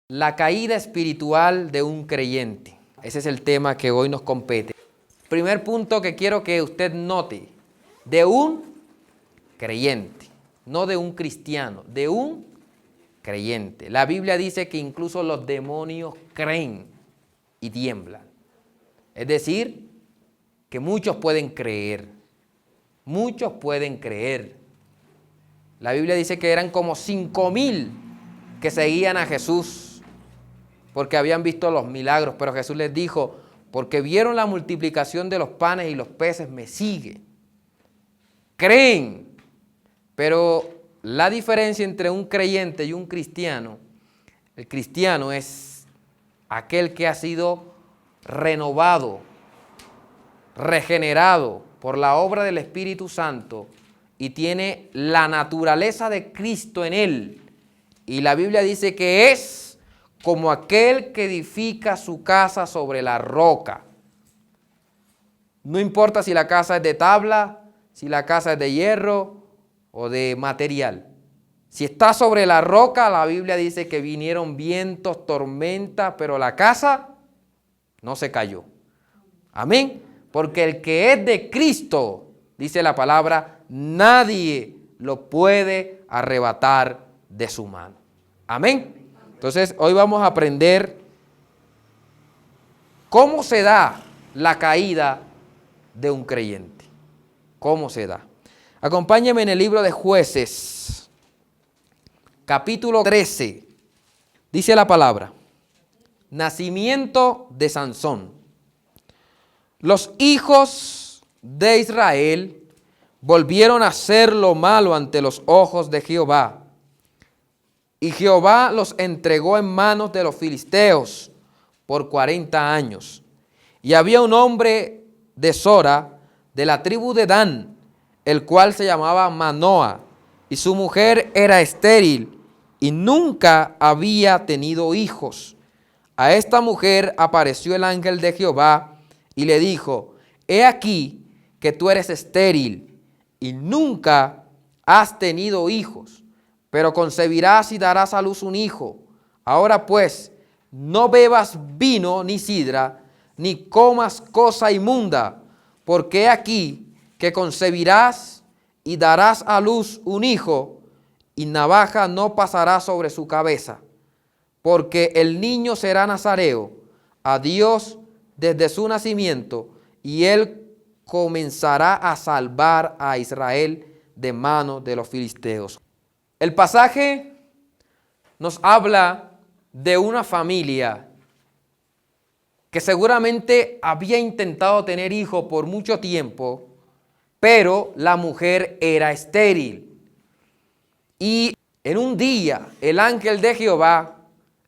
La caída espiritual de un creyente. Ese es el tema que hoy nos compete. Primer punto que quiero que usted note, de un creyente, no de un cristiano, de un creyente. La Biblia dice que incluso los demonios creen y tiemblan. Es decir, que muchos pueden creer. Muchos pueden creer. La Biblia dice que eran como 5,000 que seguían a Jesús porque habían visto los milagros, pero Jesús les dijo, porque vieron la multiplicación de los panes y los peces, me siguen. Creen, pero la diferencia entre un creyente y un cristiano, el cristiano es aquel que ha sido renovado, regenerado por la obra del Espíritu Santo y tiene la naturaleza de Cristo en él. Y la Biblia dice que es como aquel que edifica su casa sobre la roca. No importa si la casa es de tabla, si la casa es de hierro o de material. Si está sobre la roca, la Biblia dice que vinieron vientos, tormentas, pero la casa no se cayó. Amén. Porque el que es de Cristo, dice la palabra, nadie lo puede arrebatar de su mano. Amén. Entonces, hoy vamos a aprender cómo se da la caída de un creyente. ¿Cómo se da? Acompáñenme en el libro de Jueces, capítulo 13. Dice la palabra, nacimiento de Sansón. Los hijos de Israel volvieron a hacer lo malo ante los ojos de Jehová. Y Jehová los entregó en manos de los filisteos por 40 años. Y había un hombre de Sora, de la tribu de Dan, el cual se llamaba Manoa, y su mujer era estéril, y nunca había tenido hijos. A esta mujer apareció el ángel de Jehová, y le dijo, he aquí que tú eres estéril, y nunca has tenido hijos, pero concebirás y darás a luz un hijo. Ahora pues, no bebas vino ni sidra, ni comas cosa inmunda, porque he aquí que concebirás y darás a luz un hijo, y navaja no pasará sobre su cabeza, porque el niño será nazareo a Dios desde su nacimiento, y él comenzará a salvar a Israel de manos de los filisteos. El pasaje nos habla de una familia que seguramente había intentado tener hijos por mucho tiempo, pero la mujer era estéril. Y en un día el ángel de Jehová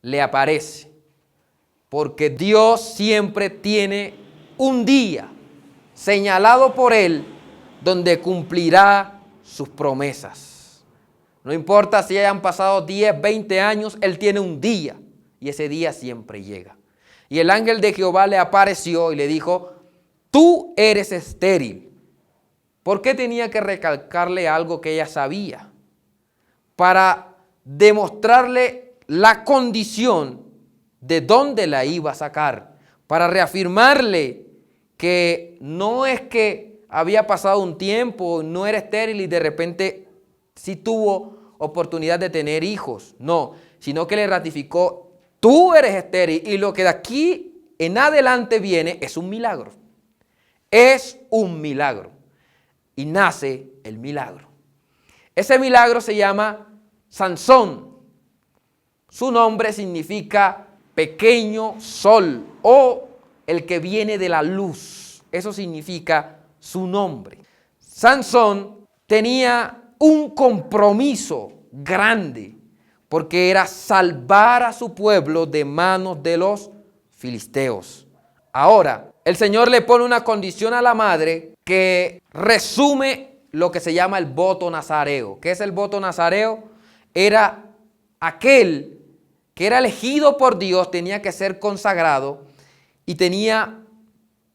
le aparece, porque Dios siempre tiene un día señalado por él donde cumplirá sus promesas. No importa si hayan pasado 10, 20 años, él tiene un día y ese día siempre llega. Y el ángel de Jehová le apareció y le dijo, tú eres estéril. ¿Por qué tenía que recalcarle algo que ella sabía? Para demostrarle la condición de dónde la iba a sacar. Para reafirmarle que no es que había pasado un tiempo, no era estéril y de repente sí tuvo oportunidad de tener hijos. No, sino que le ratificó, tú eres estéril y lo que de aquí en adelante viene es un milagro. Es un milagro. Y nace el milagro. Ese milagro se llama Sansón. Su nombre significa pequeño sol o el que viene de la luz. Eso significa su nombre. Sansón tenía un compromiso grande porque era salvar a su pueblo de manos de los filisteos. Ahora, el Señor le pone una condición a la madre que resume lo que se llama el voto nazareo. ¿Qué es el voto nazareo? Era aquel que era elegido por Dios, tenía que ser consagrado y tenía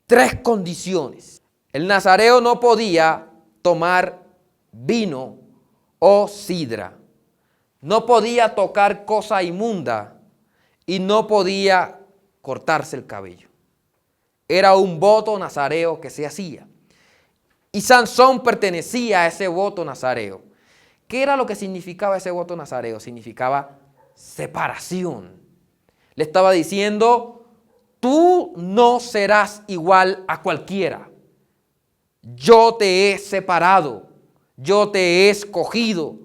3 condiciones. El nazareo no podía tomar vino o sidra, no podía tocar cosa inmunda y no podía cortarse el cabello. Era un voto nazareo que se hacía. Y Sansón pertenecía a ese voto nazareo. ¿Qué era lo que significaba ese voto nazareo? Significaba separación. Le estaba diciendo, tú no serás igual a cualquiera. Yo te he separado, yo te he escogido.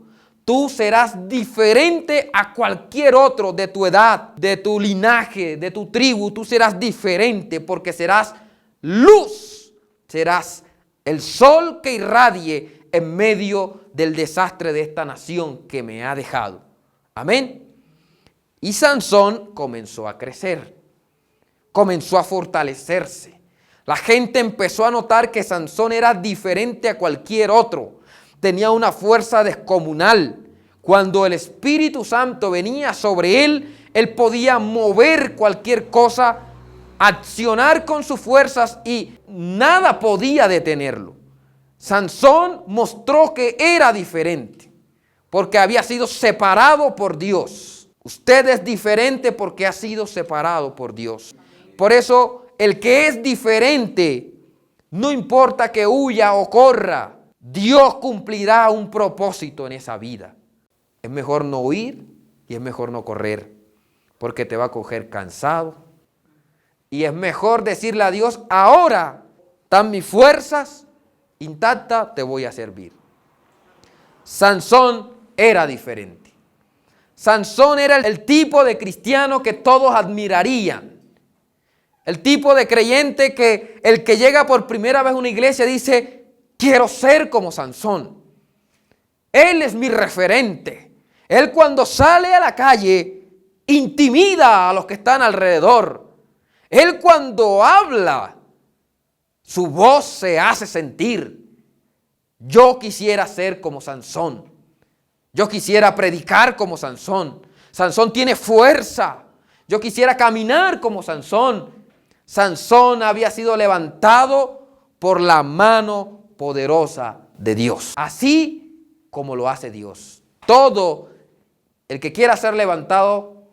Tú serás diferente a cualquier otro de tu edad, de tu linaje, de tu tribu. Tú serás diferente porque serás luz, serás el sol que irradie en medio del desastre de esta nación que me ha dejado. Amén. Y Sansón comenzó a crecer, comenzó a fortalecerse. La gente empezó a notar que Sansón era diferente a cualquier otro. Tenía una fuerza descomunal. Cuando el Espíritu Santo venía sobre él, él podía mover cualquier cosa, accionar con sus fuerzas y nada podía detenerlo. Sansón mostró que era diferente porque había sido separado por Dios. Usted es diferente porque ha sido separado por Dios. Por eso el que es diferente, no importa que huya o corra, Dios cumplirá un propósito en esa vida. Es mejor no huir y es mejor no correr, porque te va a coger cansado. Y es mejor decirle a Dios, ahora están mis fuerzas intactas, te voy a servir. Sansón era diferente. Sansón era el tipo de cristiano que todos admirarían. El tipo de creyente que el que llega por primera vez a una iglesia dice, quiero ser como Sansón. Él es mi referente. Él cuando sale a la calle intimida a los que están alrededor. Él cuando habla, su voz se hace sentir. Yo quisiera ser como Sansón. Yo quisiera predicar como Sansón. Sansón tiene fuerza. Yo quisiera caminar como Sansón. Sansón había sido levantado por la mano poderosa de Dios. Así como lo hace Dios. Todo el que quiera ser levantado,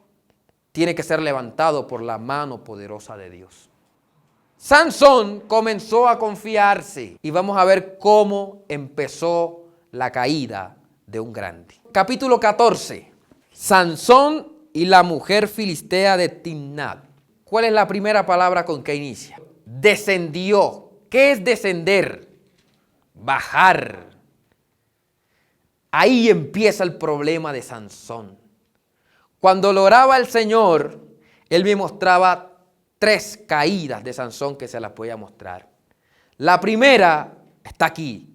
tiene que ser levantado por la mano poderosa de Dios. Sansón comenzó a confiarse y vamos a ver cómo empezó la caída de un grande. Capítulo 14. Sansón y la mujer filistea de Timnat. ¿Cuál es la primera palabra con que inicia? Descendió. ¿Qué es descender? Bajar. Ahí empieza el problema de Sansón. Cuando lo oraba el Señor, Él me mostraba 3 caídas de Sansón que se las voy a mostrar. La primera está aquí.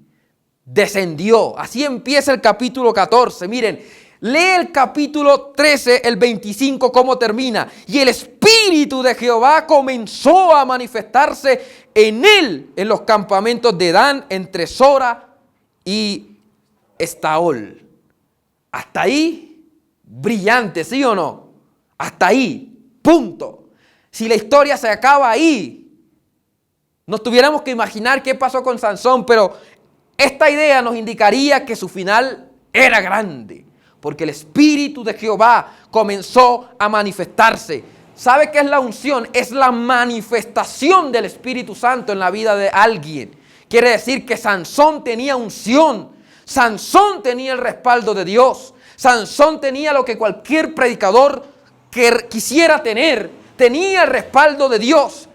Descendió. Así empieza el capítulo 14. Miren, lee el capítulo 13, el 25, cómo termina. Y el Espíritu de Jehová comenzó a manifestarse en él, en los campamentos de Dan, entre Sora y Estaol. Hasta ahí, brillante, ¿sí o no? Hasta ahí, punto. Si la historia se acaba ahí, nos tuviéramos que imaginar qué pasó con Sansón, pero esta idea nos indicaría que su final era grande, porque el Espíritu de Jehová comenzó a manifestarse. ¿Sabe qué es la unción? Es la manifestación del Espíritu Santo en la vida de alguien. Quiere decir que Sansón tenía unción. Sansón tenía el respaldo de Dios. Sansón tenía lo que cualquier predicador que quisiera tener. Tenía el respaldo de Dios.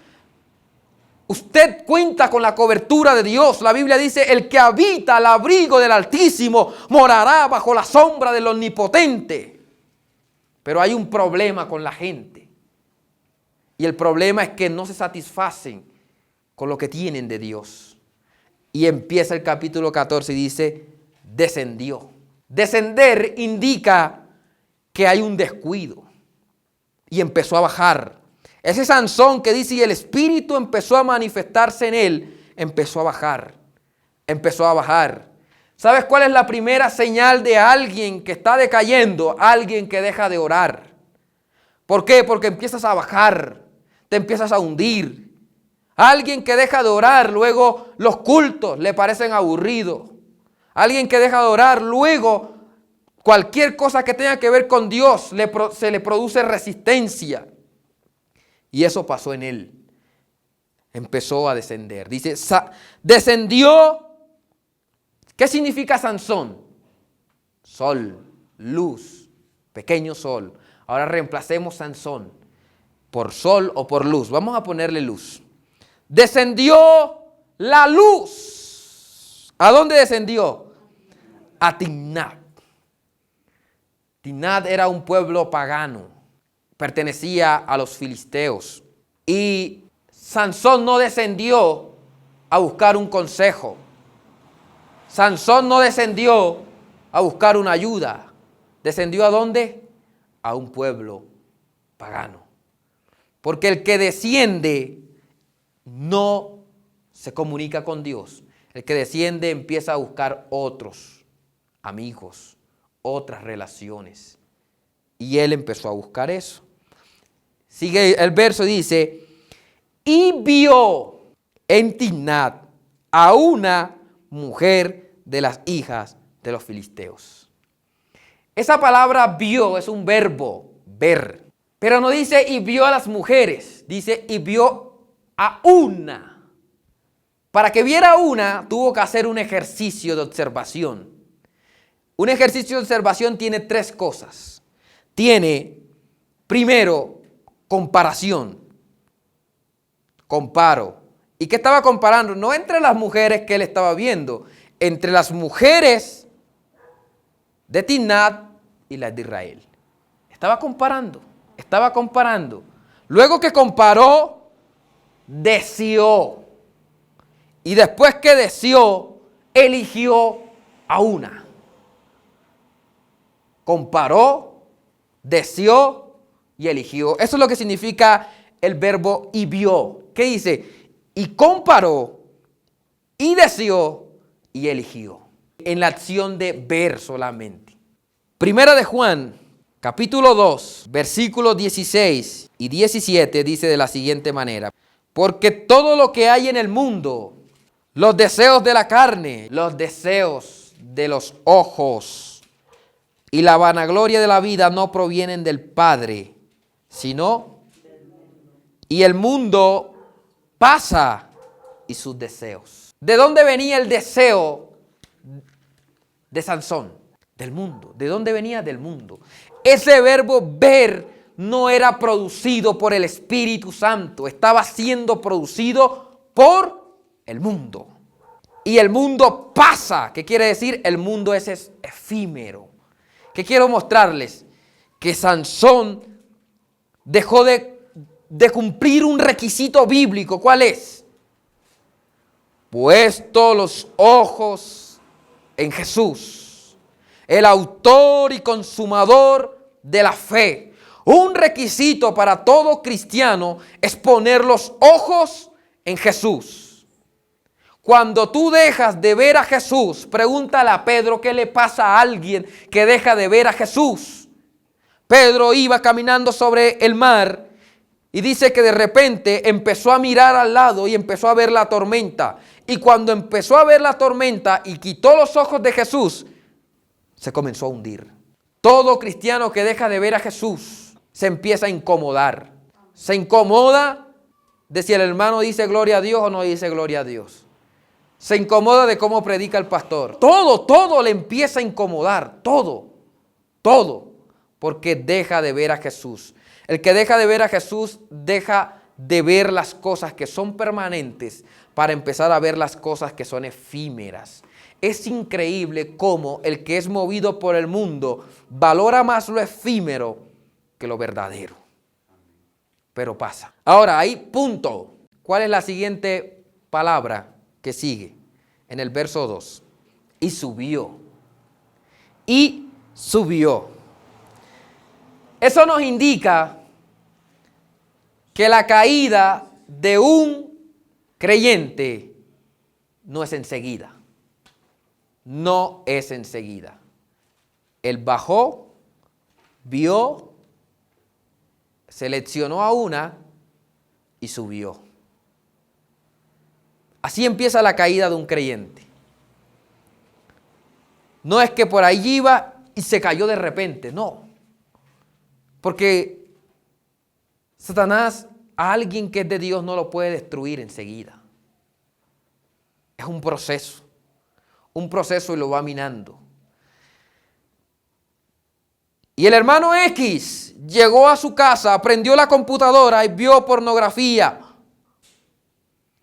Usted cuenta con la cobertura de Dios. La Biblia dice, el que habita al abrigo del Altísimo morará bajo la sombra del Omnipotente. Pero hay un problema con la gente. Y el problema es que no se satisfacen con lo que tienen de Dios. Y empieza el capítulo 14 y dice, descendió. Descender indica que hay un descuido. Y empezó a bajar. Ese Sansón que dice, y el Espíritu empezó a manifestarse en él, empezó a bajar. Empezó a bajar. ¿Sabes cuál es la primera señal de alguien que está decayendo? Alguien que deja de orar. ¿Por qué? Porque empiezas a bajar, te empiezas a hundir. Alguien que deja de orar, luego los cultos le parecen aburridos. Alguien que deja de orar, luego Cualquier cosa que tenga que ver con Dios se le produce resistencia. Y eso pasó en él. Empezó a descender. Dice, descendió. ¿Qué significa Sansón? Sol, luz, pequeño sol. Ahora reemplacemos Sansón por sol o por luz. Vamos a ponerle luz. Descendió la luz. ¿A dónde descendió? A Timnat. Timnat era un pueblo pagano. Pertenecía a los filisteos. Y Sansón no descendió a buscar un consejo. Sansón no descendió a buscar una ayuda. ¿Descendió a dónde? A un pueblo pagano. Porque el que desciende no se comunica con Dios. El que desciende empieza a buscar otros amigos, otras relaciones. Y él empezó a buscar eso. Sigue el verso, dice, y vio en Timnat a una mujer de las hijas de los filisteos. Esa palabra vio es un verbo, ver. Pero no dice y vio a las mujeres, dice y vio a una. Para que viera una, tuvo que hacer un ejercicio de observación. Un ejercicio de observación tiene tres cosas. Tiene, primero, comparación. Comparo. ¿Y qué estaba comparando? No entre las mujeres que él estaba viendo, entre las mujeres de Timnat y las de Israel. Estaba comparando. Luego que comparó, deseó. Y después que deseó, eligió a una. Comparó, deseó y eligió. Eso es lo que significa el verbo y vio. ¿Qué dice? Y comparó, y deseó, y eligió. En la acción de ver solamente. Primera de Juan, capítulo 2, versículos 16 y 17 dice de la siguiente manera. Porque todo lo que hay en el mundo, los deseos de la carne, los deseos de los ojos y la vanagloria de la vida no provienen del Padre, sino y el mundo pasa y sus deseos. ¿De dónde venía el deseo de Sansón? Del mundo. ¿De dónde venía? Del mundo. Ese verbo ver no era producido por el Espíritu Santo, estaba siendo producido por el mundo. Y el mundo pasa. ¿Qué quiere decir? El mundo es efímero. ¿Qué quiero mostrarles? Que Sansón dejó de cumplir un requisito bíblico. ¿Cuál es? Puesto los ojos en Jesús, el autor y consumador de la fe. Un requisito para todo cristiano es poner los ojos en Jesús. Cuando tú dejas de ver a Jesús, pregúntale a Pedro qué le pasa a alguien que deja de ver a Jesús. Pedro iba caminando sobre el mar y dice que de repente empezó a mirar al lado y empezó a ver la tormenta. Y cuando empezó a ver la tormenta y quitó los ojos de Jesús, se comenzó a hundir. Todo cristiano que deja de ver a Jesús se empieza a incomodar. Se incomoda de si el hermano dice gloria a Dios o no dice gloria a Dios. Se incomoda de cómo predica el pastor. Todo le empieza a incomodar. Todo. Porque deja de ver a Jesús. El que deja de ver a Jesús deja de ver las cosas que son permanentes para empezar a ver las cosas que son efímeras. Es increíble cómo el que es movido por el mundo valora más lo efímero que lo verdadero. Pero pasa. Ahora, ahí punto. ¿Cuál es la siguiente palabra que sigue? En el verso 2. Y subió. Y subió. Eso nos indica que la caída de un creyente no es enseguida. No es enseguida. Él bajó, vio, seleccionó a una y subió. Así empieza la caída de un creyente. No es que por allí iba y se cayó de repente. No. Porque Satanás a alguien que es de Dios no lo puede destruir enseguida. Es un proceso y lo va minando. Y el hermano X llegó a su casa, prendió la computadora y vio pornografía.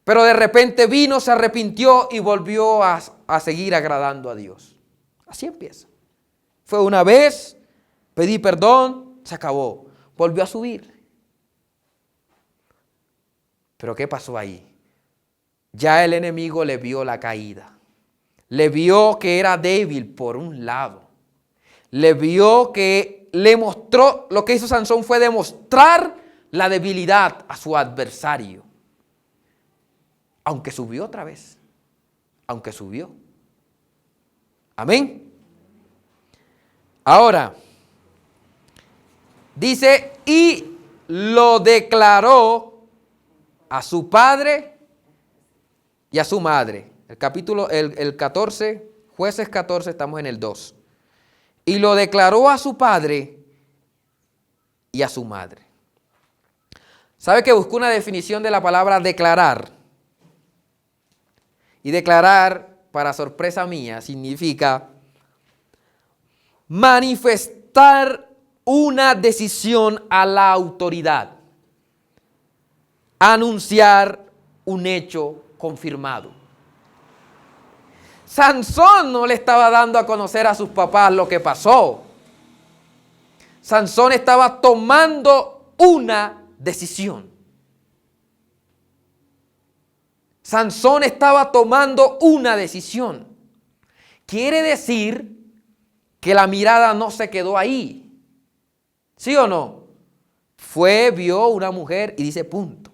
Pero de repente vino, se arrepintió y volvió a seguir agradando a Dios. Así empieza. Fue una vez, pedí perdón, se acabó. Volvió a subir. Pero ¿qué pasó ahí? Ya el enemigo le vio la caída. Le vio que era débil por un lado. Le vio que le mostró, lo que hizo Sansón fue demostrar la debilidad a su adversario. Aunque subió otra vez. Aunque subió. Amén. Ahora, dice, y lo declaró a su padre y a su madre. El capítulo, el 14, Jueces 14, estamos en el 2. Y lo declaró a su padre y a su madre. ¿Sabe que buscó una definición de la palabra declarar? Y declarar, para sorpresa mía, significa manifestar una decisión a la autoridad. Anunciar un hecho confirmado. Sansón no le estaba dando a conocer a sus papás lo que pasó. Sansón estaba tomando una decisión. Sansón estaba tomando una decisión. Quiere decir que la mirada no se quedó ahí. ¿Sí o no? Fue, vio una mujer y dice punto.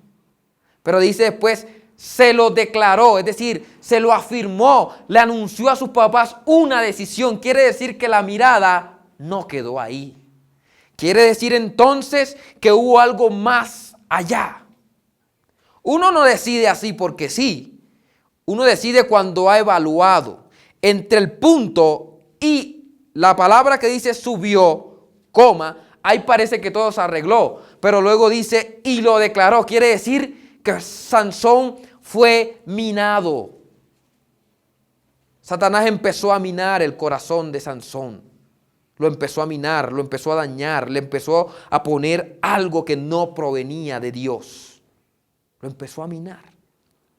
Pero dice después, se lo declaró, es decir, se lo afirmó, le anunció a sus papás una decisión. Quiere decir que la mirada no quedó ahí. Quiere decir entonces que hubo algo más allá. Uno no decide así porque sí. Uno decide cuando ha evaluado entre el punto y la palabra que dice subió, coma, ahí parece que todo se arregló. Pero luego dice y lo declaró. Quiere decir que Sansón fue minado. Satanás empezó a minar el corazón de Sansón. Lo empezó a minar, lo empezó a dañar, le empezó a poner algo que no provenía de Dios. Lo empezó a minar.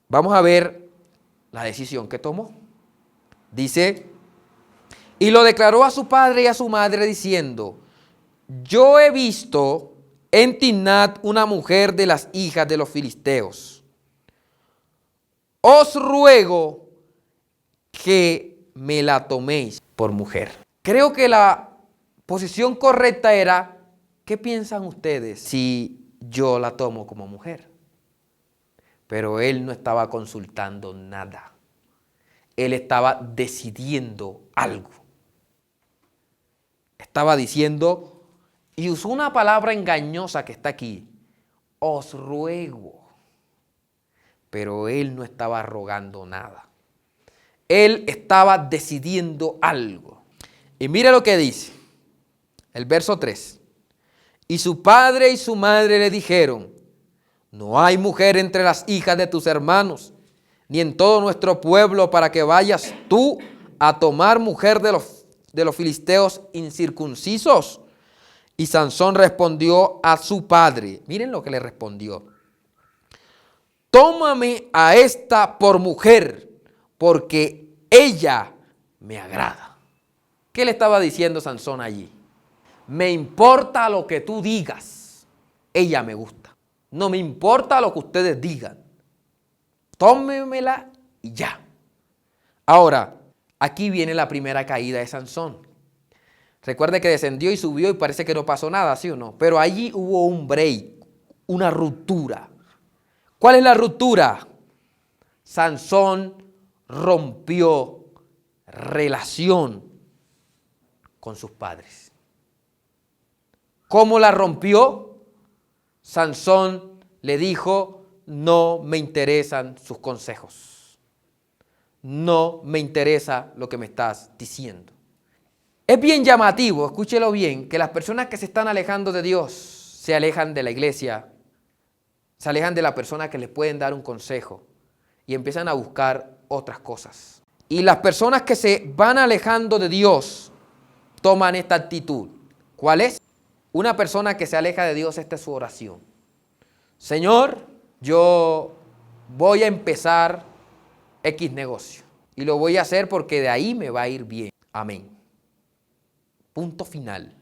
Vamos a ver la decisión que tomó. Dice, y lo declaró a su padre y a su madre diciendo, yo he visto en Timnat una mujer de las hijas de los filisteos. Os ruego que me la toméis por mujer. Creo que la posición correcta era, ¿qué piensan ustedes si yo la tomo como mujer? Pero él no estaba consultando nada. Él estaba decidiendo algo. Estaba diciendo, y usó una palabra engañosa que está aquí, os ruego. Pero él no estaba rogando nada. Él estaba decidiendo algo. Y mire lo que dice, el verso 3. Y su padre y su madre le dijeron, no hay mujer entre las hijas de tus hermanos, ni en todo nuestro pueblo para que vayas tú a tomar mujer de los filisteos incircuncisos. Y Sansón respondió a su padre, miren lo que le respondió. Tómame a esta por mujer, porque ella me agrada. ¿Qué le estaba diciendo Sansón allí? Me importa lo que tú digas, ella me gusta. No me importa lo que ustedes digan. Tómemela y ya. Ahora, aquí viene la primera caída de Sansón. Recuerde que descendió y subió y parece que no pasó nada, ¿sí o no? Pero allí hubo un break, una ruptura. ¿Cuál es la ruptura? Sansón rompió relación con sus padres. ¿Cómo la rompió? Sansón le dijo, no me interesan sus consejos. No me interesa lo que me estás diciendo. Es bien llamativo, escúchelo bien, que las personas que se están alejando de Dios se alejan de la iglesia, se alejan de la persona que les pueden dar un consejo y empiezan a buscar otras cosas. Y las personas que se van alejando de Dios toman esta actitud. ¿Cuál es? Una persona que se aleja de Dios, esta es su oración. Señor, yo voy a empezar X negocio y lo voy a hacer porque de ahí me va a ir bien. Amén. Punto final.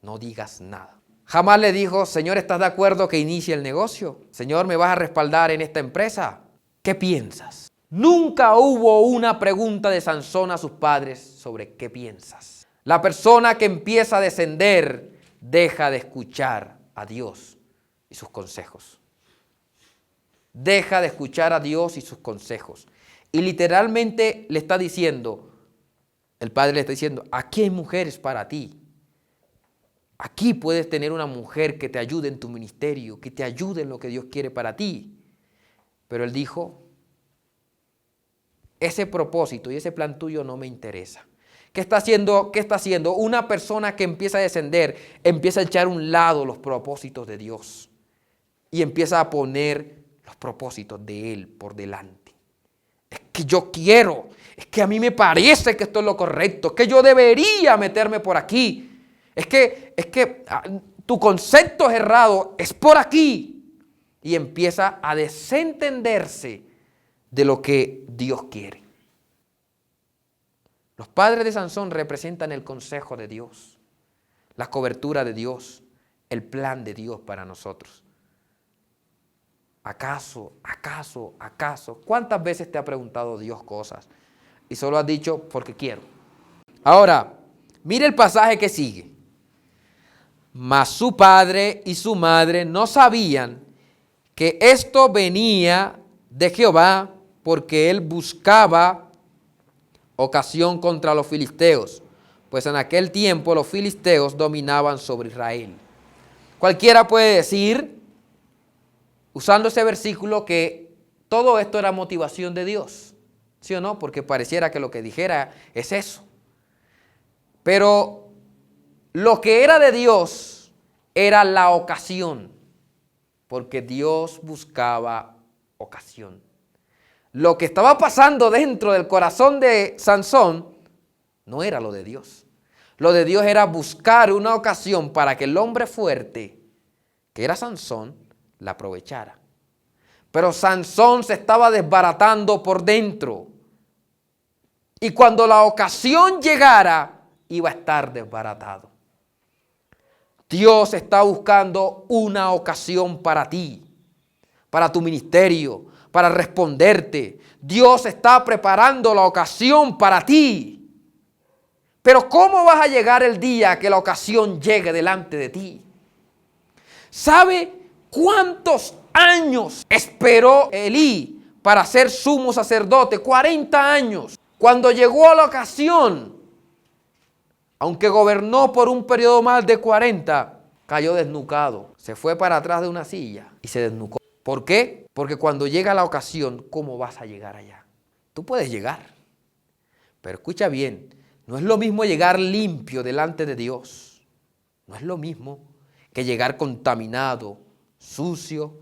No digas nada. Jamás le dijo, Señor, ¿estás de acuerdo que inicie el negocio? Señor, ¿me vas a respaldar en esta empresa? ¿Qué piensas? Nunca hubo una pregunta de Sansón a sus padres sobre qué piensas. La persona que empieza a descender deja de escuchar a Dios y sus consejos. Deja de escuchar a Dios y sus consejos. Y literalmente le está diciendo, el padre le está diciendo, aquí hay mujeres para ti. Aquí puedes tener una mujer que te ayude en tu ministerio, que te ayude en lo que Dios quiere para ti. Pero él dijo, ese propósito y ese plan tuyo no me interesa. ¿Qué está haciendo? ¿Qué está haciendo? Una persona que empieza a descender, empieza a echar a un lado los propósitos de Dios y empieza a poner los propósitos de Él por delante. Es que yo quiero, es que a mí me parece que esto es lo correcto, es que yo debería meterme por aquí. Es que tu concepto es errado, es por aquí. Y empieza a desentenderse de lo que Dios quiere. Los padres de Sansón representan el consejo de Dios, la cobertura de Dios, el plan de Dios para nosotros. ¿Acaso? ¿Cuántas veces te ha preguntado Dios cosas? Y solo has dicho, porque quiero. Ahora, mire el pasaje que sigue. Mas su padre y su madre no sabían que esto venía de Jehová, porque él buscaba ocasión contra los filisteos, pues en aquel tiempo los filisteos dominaban sobre Israel. Cualquiera puede decir, usando ese versículo, que todo esto era motivación de Dios, ¿sí o no? Porque pareciera que lo que dijera es eso. Pero lo que era de Dios era la ocasión, porque Dios buscaba ocasión. Lo que estaba pasando dentro del corazón de Sansón no era lo de Dios. Lo de Dios era buscar una ocasión para que el hombre fuerte, que era Sansón, la aprovechara. Pero Sansón se estaba desbaratando por dentro. Y cuando la ocasión llegara, iba a estar desbaratado. Dios está buscando una ocasión para ti, para tu ministerio, para responderte. Dios está preparando la ocasión para ti. Pero ¿cómo vas a llegar el día que la ocasión llegue delante de ti? ¿Sabe cuántos años esperó Elí para ser sumo sacerdote? 40 años. Cuando llegó a la ocasión, aunque gobernó por un periodo más de 40, cayó desnucado. Se fue para atrás de una silla y se desnucó. ¿Por qué? Porque cuando llega la ocasión, ¿cómo vas a llegar allá? Tú puedes llegar, pero escucha bien, no es lo mismo llegar limpio delante de Dios. No es lo mismo que llegar contaminado, sucio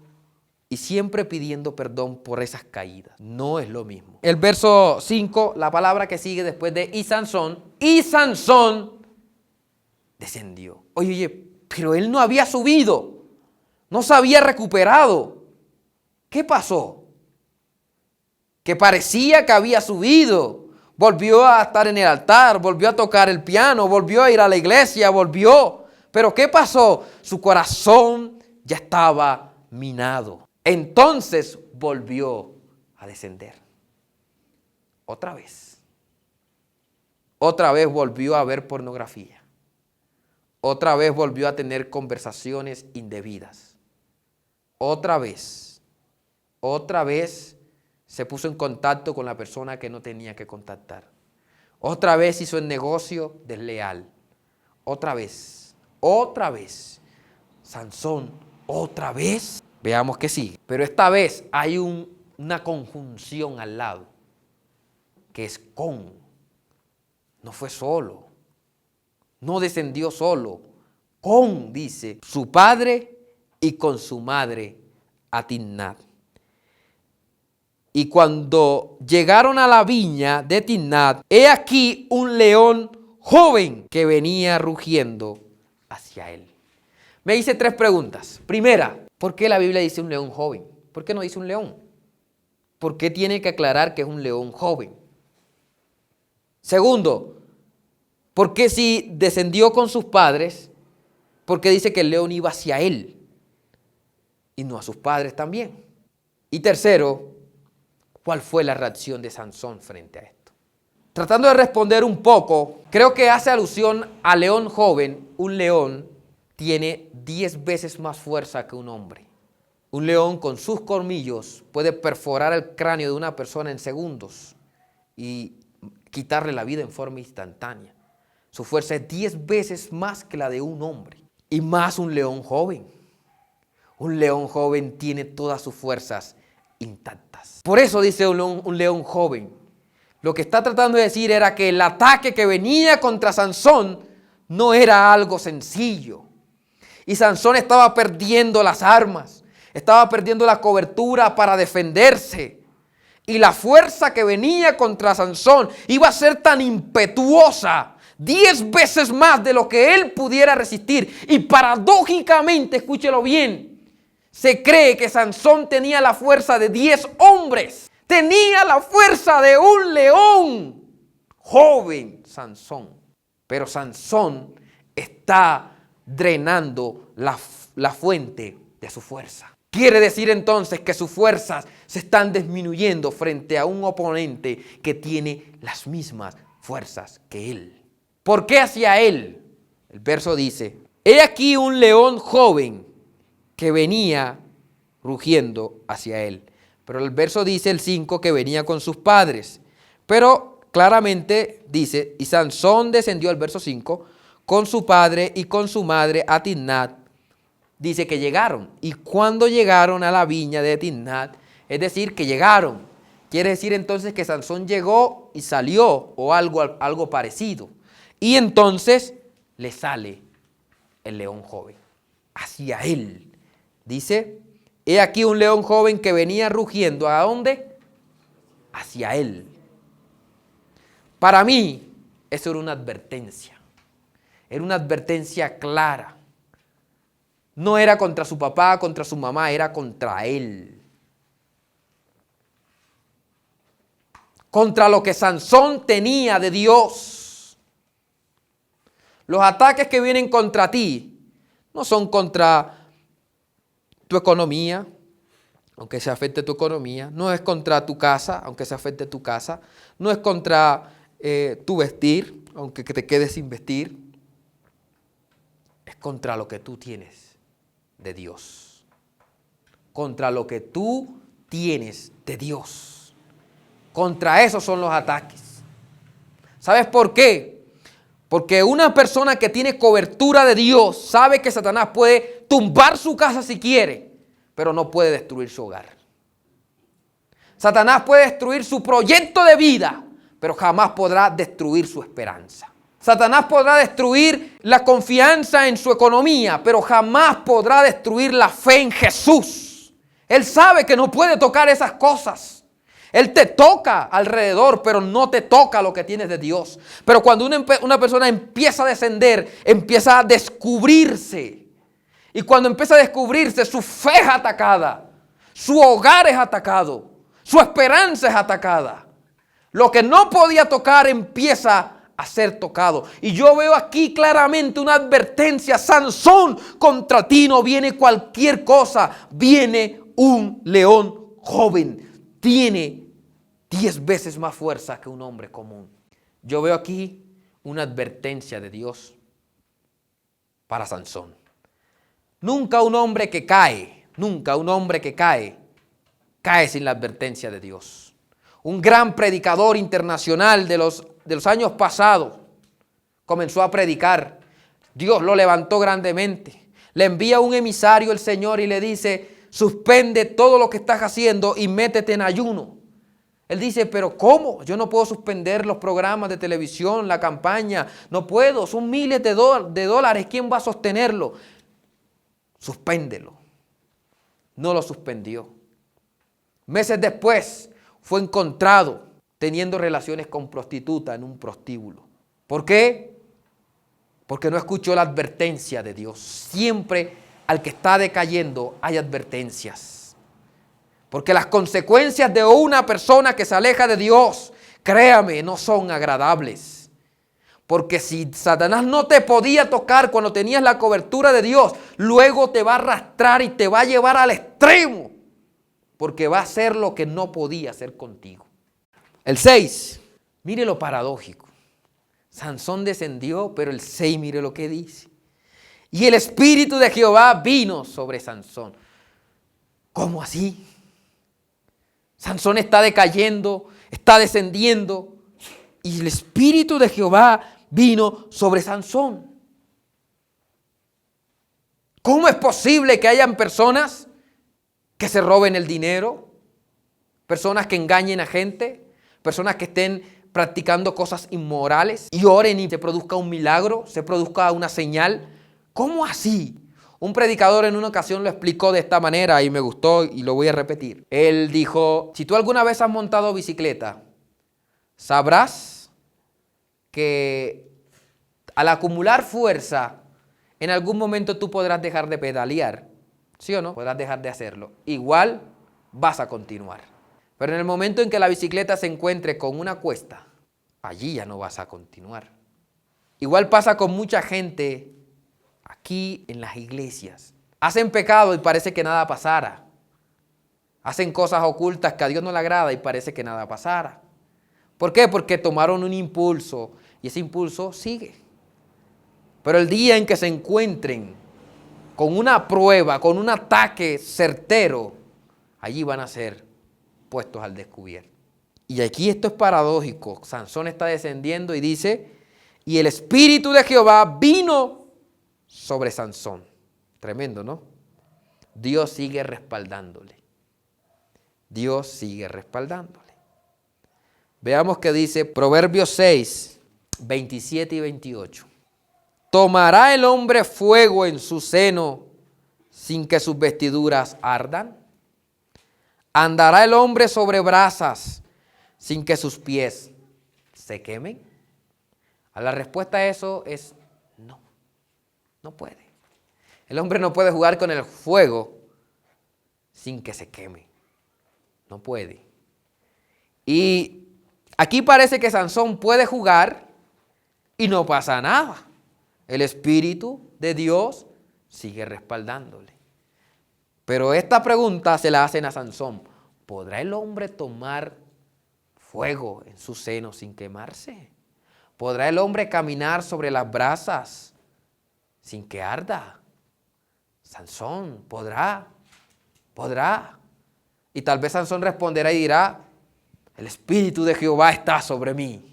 y siempre pidiendo perdón por esas caídas. No es lo mismo. El verso 5, la palabra que sigue después de y Sansón descendió. Oye, pero él no había subido, no se había recuperado. ¿Qué pasó? Que parecía que había subido, volvió a estar en el altar, volvió a tocar el piano, volvió a ir a la iglesia, volvió. Pero ¿qué pasó? Su corazón ya estaba minado. Entonces volvió a descender. Otra vez. Otra vez volvió a ver pornografía. Otra vez volvió a tener conversaciones indebidas. Otra vez se puso en contacto con la persona que no tenía que contactar. Otra vez hizo el negocio desleal. Otra vez. Sansón, otra vez. Veamos qué sigue. Pero esta vez hay una conjunción al lado, que es con. No fue solo. No descendió solo, dice, su padre y con su madre a Timnat. Y cuando llegaron a la viña de Timnat, he aquí un león joven que venía rugiendo hacia él. Me hice 3 preguntas. Primera, ¿por qué la Biblia dice un león joven? ¿Por qué no dice un león? ¿Por qué tiene que aclarar que es un león joven? Segundo, ¿por qué si descendió con sus padres, por qué dice que el león iba hacia él y no a sus padres también? Y tercero, ¿cuál fue la reacción de Sansón frente a esto? Tratando de responder un poco, creo que hace alusión al león joven. Un león tiene 10 veces más fuerza que un hombre. Un león con sus colmillos puede perforar el cráneo de una persona en segundos y quitarle la vida en forma instantánea. Su fuerza es 10 veces más que la de un hombre. Y más un león joven. Un león joven tiene todas sus fuerzas intactas. Por eso dice un león joven. Lo que está tratando de decir era que el ataque que venía contra Sansón no era algo sencillo. Y Sansón estaba perdiendo las armas, estaba perdiendo la cobertura para defenderse. Y la fuerza que venía contra Sansón iba a ser tan impetuosa, 10 veces más de lo que él pudiera resistir. Y paradójicamente, escúchelo bien, se cree que Sansón tenía la fuerza de 10 hombres. Tenía la fuerza de un león. Joven Sansón. Pero Sansón está drenando la fuente de su fuerza. Quiere decir entonces que sus fuerzas se están disminuyendo frente a un oponente que tiene las mismas fuerzas que él. ¿Por qué hacia él? El verso dice, he aquí un león joven que venía rugiendo hacia él. Pero el verso dice, el 5, que venía con sus padres. Pero claramente dice, y Sansón descendió, al verso 5, con su padre y con su madre a Timnat. Dice que llegaron. Y cuando llegaron a la viña de Timnat, es decir, que llegaron. Quiere decir entonces que Sansón llegó y salió, o algo parecido. Y entonces le sale el león joven hacia él. Dice, he aquí un león joven que venía rugiendo. ¿A dónde? Hacia él. Para mí, eso era una advertencia. Era una advertencia clara. No era contra su papá, contra su mamá, era contra él. Contra lo que Sansón tenía de Dios. Los ataques que vienen contra ti no son contra tu economía, aunque se afecte tu economía. No es contra tu casa, aunque se afecte tu casa. No es contra tu vestir, aunque te quedes sin vestir. Es contra lo que tú tienes de Dios. Contra lo que tú tienes de Dios. Contra eso son los ataques. ¿Sabes por qué? Porque una persona que tiene cobertura de Dios sabe que Satanás puede tumbar su casa si quiere, pero no puede destruir su hogar. Satanás puede destruir su proyecto de vida, pero jamás podrá destruir su esperanza. Satanás podrá destruir la confianza en su economía, pero jamás podrá destruir la fe en Jesús. Él sabe que no puede tocar esas cosas. Él te toca alrededor, pero no te toca lo que tienes de Dios. Pero cuando una persona empieza a descender, empieza a descubrirse. Y cuando empieza a descubrirse, su fe es atacada. Su hogar es atacado. Su esperanza es atacada. Lo que no podía tocar empieza a ser tocado. Y yo veo aquí claramente una advertencia. Sansón, contra ti no viene cualquier cosa. Viene un león joven. Tiene 10 veces más fuerza que un hombre común. Yo veo aquí una advertencia de Dios para Sansón. Nunca un hombre que cae, cae sin la advertencia de Dios. Un gran predicador internacional de los años pasados comenzó a predicar. Dios lo levantó grandemente. Le envía un emisario el Señor y le dice, suspende todo lo que estás haciendo y métete en ayuno. Él dice, pero ¿cómo? Yo no puedo suspender los programas de televisión, la campaña. No puedo, son miles de dólares. ¿Quién va a sostenerlo? Suspéndelo. No lo suspendió. Meses después fue encontrado teniendo relaciones con prostitutas en un prostíbulo. ¿Por qué? Porque no escuchó la advertencia de Dios. Siempre al que está decayendo hay advertencias. Porque las consecuencias de una persona que se aleja de Dios, créame, no son agradables. Porque si Satanás no te podía tocar cuando tenías la cobertura de Dios, luego te va a arrastrar y te va a llevar al extremo. Porque va a hacer lo que no podía hacer contigo. El 6, mire lo paradójico. Sansón descendió, pero el 6, mire lo que dice. Y el Espíritu de Jehová vino sobre Sansón. ¿Cómo así? Sansón está decayendo, está descendiendo. Y el Espíritu de Jehová vino sobre Sansón. ¿Cómo es posible que hayan personas que se roben el dinero? Personas que engañen a gente, personas que estén practicando cosas inmorales y oren y se produzca un milagro, se produzca una señal. ¿Cómo así? Un predicador en una ocasión lo explicó de esta manera y me gustó y lo voy a repetir. Él dijo, si tú alguna vez has montado bicicleta, sabrás que al acumular fuerza, en algún momento tú podrás dejar de pedalear. ¿Sí o no? Podrás dejar de hacerlo. Igual vas a continuar. Pero en el momento en que la bicicleta se encuentre con una cuesta, allí ya no vas a continuar. Igual pasa con mucha gente aquí en las iglesias. Hacen pecado y parece que nada pasara. Hacen cosas ocultas que a Dios no le agrada y parece que nada pasara. ¿Por qué? Porque tomaron un impulso y ese impulso sigue. Pero el día en que se encuentren con una prueba, con un ataque certero, allí van a ser puestos al descubierto. Y aquí esto es paradójico. Sansón está descendiendo y dice, y el Espíritu de Jehová vino sobre Sansón. Tremendo, ¿no? Dios sigue respaldándole. Dios sigue respaldándole. Veamos qué dice Proverbios 6, 27 y 28. ¿Tomará el hombre fuego en su seno sin que sus vestiduras ardan? ¿Andará el hombre sobre brasas sin que sus pies se quemen? La respuesta a eso es no, no puede. El hombre no puede jugar con el fuego sin que se queme. No puede. Y aquí parece que Sansón puede jugar y no pasa nada. El Espíritu de Dios sigue respaldándole. Pero esta pregunta se la hacen a Sansón. ¿Podrá el hombre tomar fuego en su seno sin quemarse? ¿Podrá el hombre caminar sobre las brasas sin que arda? Sansón, ¿podrá? Y tal vez Sansón responderá y dirá, el Espíritu de Jehová está sobre mí.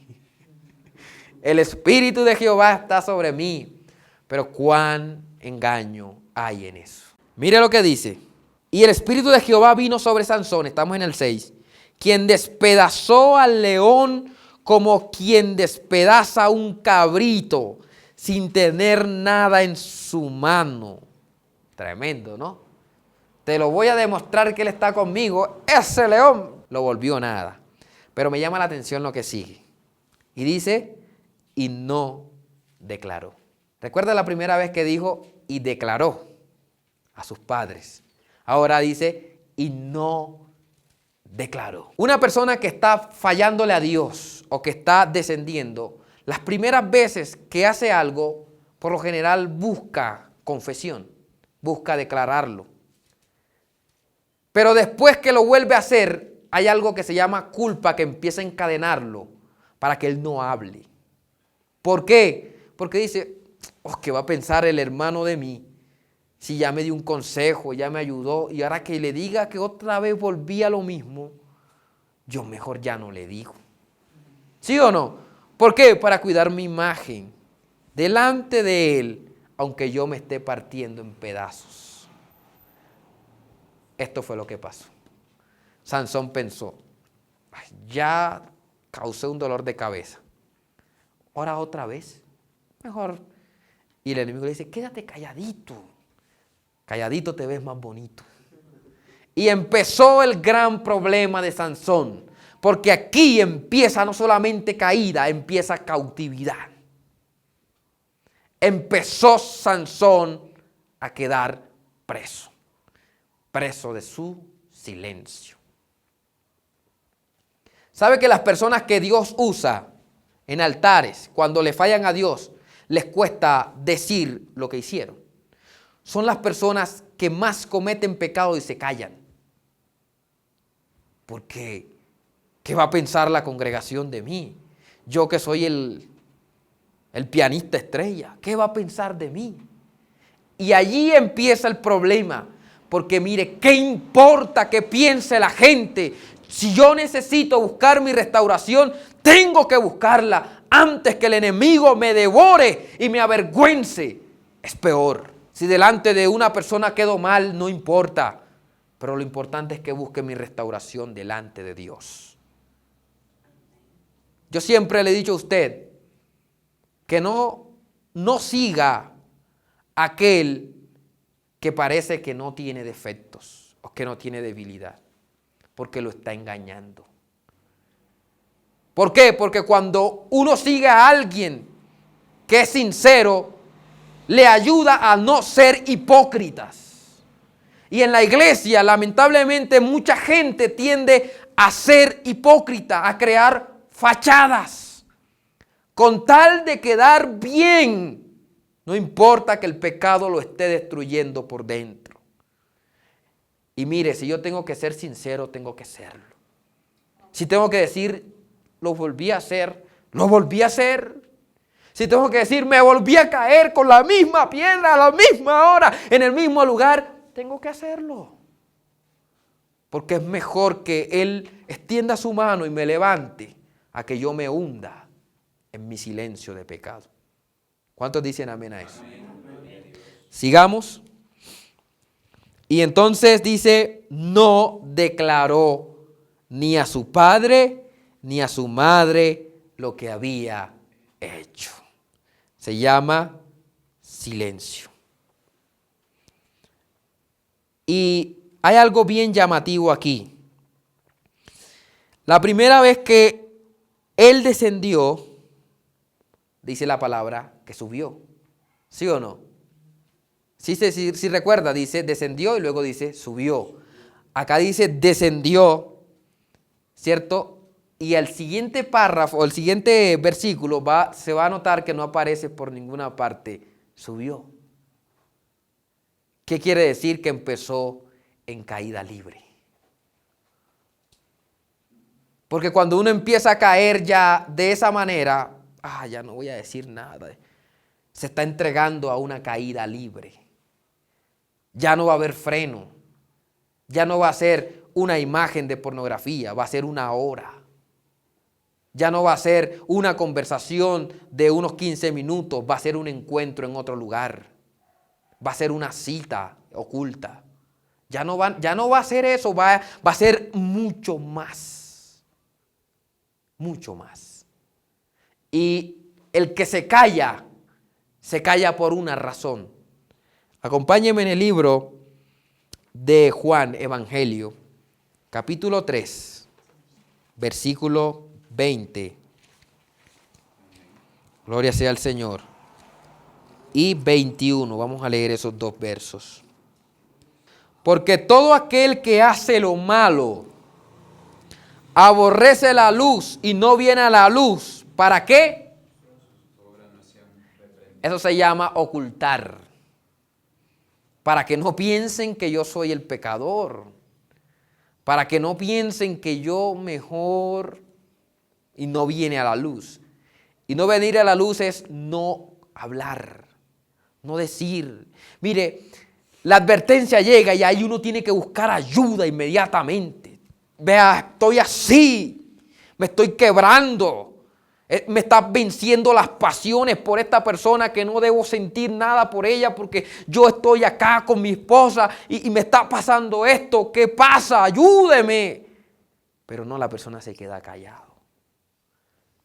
El Espíritu de Jehová está sobre mí. Pero cuán engaño hay en eso. Mire lo que dice. Y el Espíritu de Jehová vino sobre Sansón, estamos en el 6, quien despedazó al león como quien despedaza un cabrito sin tener nada en su mano. Tremendo, ¿no? Te lo voy a demostrar que él está conmigo. Ese león lo volvió nada. Pero me llama la atención lo que sigue. Y dice, y no declaró. Recuerda la primera vez que dijo, y declaró a sus padres. Ahora dice, y no declaró. Una persona que está fallándole a Dios o que está descendiendo, las primeras veces que hace algo, por lo general busca confesión, busca declararlo. Pero después que lo vuelve a hacer, hay algo que se llama culpa que empieza a encadenarlo para que él no hable. ¿Por qué? Porque dice, ¿qué va a pensar el hermano de mí? Si ya me dio un consejo, ya me ayudó, y ahora que le diga que otra vez volví a lo mismo, yo mejor ya no le digo. ¿Sí o no? ¿Por qué? Para cuidar mi imagen delante de él, aunque yo me esté partiendo en pedazos. Esto fue lo que pasó. Sansón pensó, Ay, ya causé un dolor de cabeza. Ora otra vez. Mejor. Y el enemigo le dice, quédate calladito. Calladito te ves más bonito. Y empezó el gran problema de Sansón. Porque aquí empieza no solamente caída, empieza cautividad. Empezó Sansón a quedar preso. Preso de su silencio. ¿Sabe que las personas que Dios usa en altares, cuando le fallan a Dios, les cuesta decir lo que hicieron? Son las personas que más cometen pecado y se callan. Porque, ¿qué va a pensar la congregación de mí? Yo que soy el pianista estrella, ¿qué va a pensar de mí? Y allí empieza el problema. Porque mire, ¿qué importa que piense la gente? Si yo necesito buscar mi restauración, tengo que buscarla antes que el enemigo me devore y me avergüence. Es peor. Si delante de una persona quedo mal, no importa. Pero lo importante es que busque mi restauración delante de Dios. Yo siempre le he dicho a usted que no siga aquel que parece que no tiene defectos o que no tiene debilidad, porque lo está engañando. ¿Por qué? Porque cuando uno sigue a alguien que es sincero, le ayuda a no ser hipócritas. Y en la iglesia, lamentablemente, mucha gente tiende a ser hipócrita, a crear fachadas, con tal de quedar bien. No importa que el pecado lo esté destruyendo por dentro. Y mire, si yo tengo que ser sincero, tengo que serlo. Si tengo que decir, lo volví a hacer, lo volví a hacer. Si tengo que decir, me volví a caer con la misma piedra a la misma hora, en el mismo lugar, tengo que hacerlo. Porque es mejor que Él extienda su mano y me levante a que yo me hunda en mi silencio de pecado. ¿Cuántos dicen amén a eso? Amén. Sigamos. Y entonces dice, no declaró ni a su padre ni a su madre lo que había hecho. Se llama silencio. Y hay algo bien llamativo aquí. La primera vez que él descendió, dice la palabra que subió. ¿Sí o no? Si recuerda, dice descendió y luego dice subió. Acá dice descendió, ¿cierto? Y el siguiente párrafo, el siguiente versículo se va a notar que no aparece por ninguna parte, subió. ¿Qué quiere decir? Que empezó en caída libre. Porque cuando uno empieza a caer ya de esa manera, ya no voy a decir nada. Se está entregando a una caída libre. Ya no va a haber freno. Ya no va a ser una imagen de pornografía, va a ser una hora. Ya no va a ser una conversación de unos 15 minutos, va a ser un encuentro en otro lugar. Va a ser una cita oculta. Ya no va a ser eso, va a ser mucho más. Mucho más. Y el que se calla por una razón. Acompáñenme en el libro de Juan, Evangelio, capítulo 3, versículo 20. Gloria sea al Señor. Y 21, vamos a leer esos dos versos. Porque todo aquel que hace lo malo aborrece la luz y no viene a la luz. ¿Para qué? Eso se llama ocultar. Para que no piensen que yo soy el pecador. Para que no piensen que yo mejor y no viene a la luz. Y no venir a la luz es no hablar, no decir. Mire, la advertencia llega y ahí uno tiene que buscar ayuda inmediatamente. Vea, estoy así, me estoy quebrando. Me están venciendo las pasiones por esta persona que no debo sentir nada por ella porque yo estoy acá con mi esposa y me está pasando esto. ¿Qué pasa? Ayúdeme. Pero no, la persona se queda callado.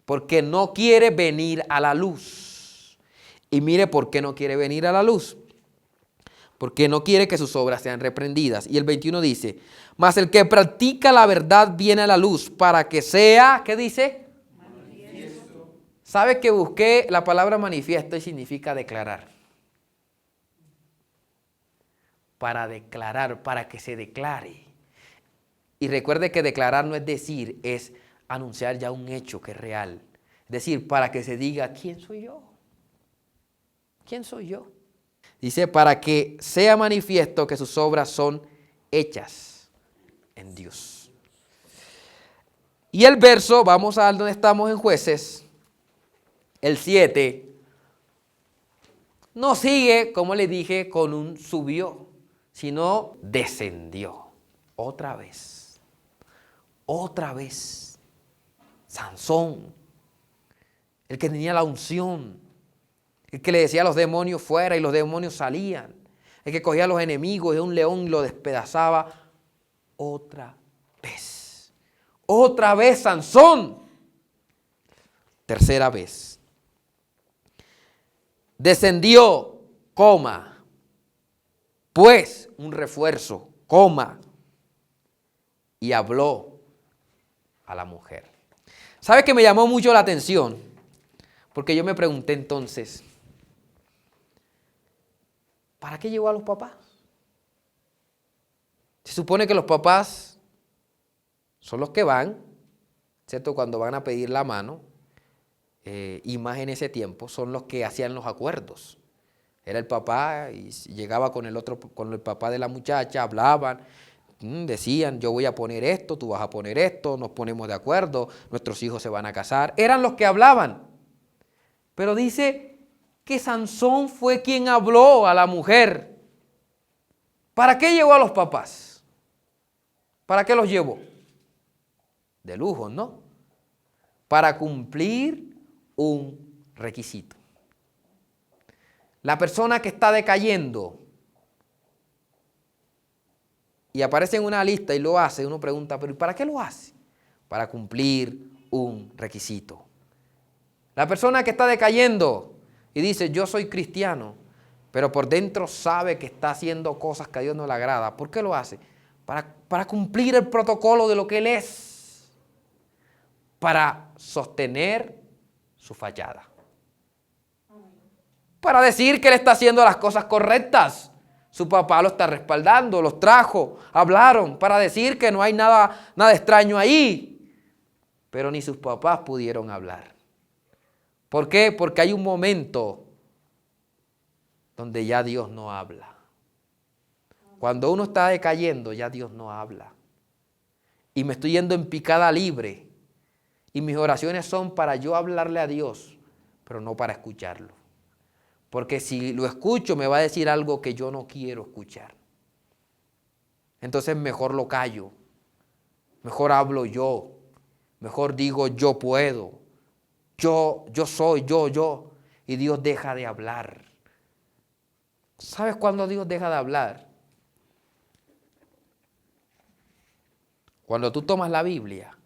Porque no quiere venir a la luz. Y mire por qué no quiere venir a la luz. Porque no quiere que sus obras sean reprendidas. Y el 21 dice, mas el que practica la verdad viene a la luz para que sea, ¿qué dice? Manifiesto. ¿Sabe que busqué la palabra manifiesto y significa declarar? Para declarar, para que se declare. Y recuerde que declarar no es decir, es anunciar ya un hecho que es real. Es decir, para que se diga, ¿quién soy yo? ¿Quién soy yo? Dice, para que sea manifiesto que sus obras son hechas en Dios. Y el verso, vamos a ver dónde estamos en Jueces, el 7, no sigue, como le dije, con un subió, sino descendió. Otra vez. Sansón, el que tenía la unción, el que le decía a los demonios fuera y los demonios salían, el que cogía a los enemigos de un león y lo despedazaba. Otra vez Sansón. Tercera vez. Descendió, pues un refuerzo, y habló a la mujer. ¿Sabe que me llamó mucho la atención? Porque yo me pregunté entonces, ¿para qué llegó a los papás? Se supone que los papás son los que van, ¿cierto? Cuando van a pedir la mano, y más en ese tiempo, son los que hacían los acuerdos. Era el papá y llegaba con el papá de la muchacha, hablaban, decían, yo voy a poner esto, tú vas a poner esto, nos ponemos de acuerdo, nuestros hijos se van a casar. Eran los que hablaban. Pero dice que Sansón fue quien habló a la mujer. ¿Para qué llevó a los papás? ¿Para qué los llevó? De lujo, ¿no? Para cumplir un requisito. La persona que está decayendo y aparece en una lista y lo hace, uno pregunta, ¿pero para qué lo hace? Para cumplir un requisito. La persona que está decayendo y dice, yo soy cristiano, pero por dentro sabe que está haciendo cosas que a Dios no le agrada. ¿Por qué lo hace? Para cumplir el protocolo de lo que Él es. Para sostener su fachada. Para decir que Él está haciendo las cosas correctas. Su papá lo está respaldando, los trajo, hablaron para decir que no hay nada extraño ahí. Pero ni sus papás pudieron hablar. ¿Por qué? Porque hay un momento donde ya Dios no habla. Cuando uno está decayendo, ya Dios no habla. Y me estoy yendo en picada libre. Y mis oraciones son para yo hablarle a Dios, pero no para escucharlo. Porque si lo escucho me va a decir algo que yo no quiero escuchar. Entonces mejor lo callo. Mejor hablo yo. Mejor digo yo puedo. Yo soy, yo. Y Dios deja de hablar. ¿Sabes cuándo Dios deja de hablar? Cuando tú tomas la Biblia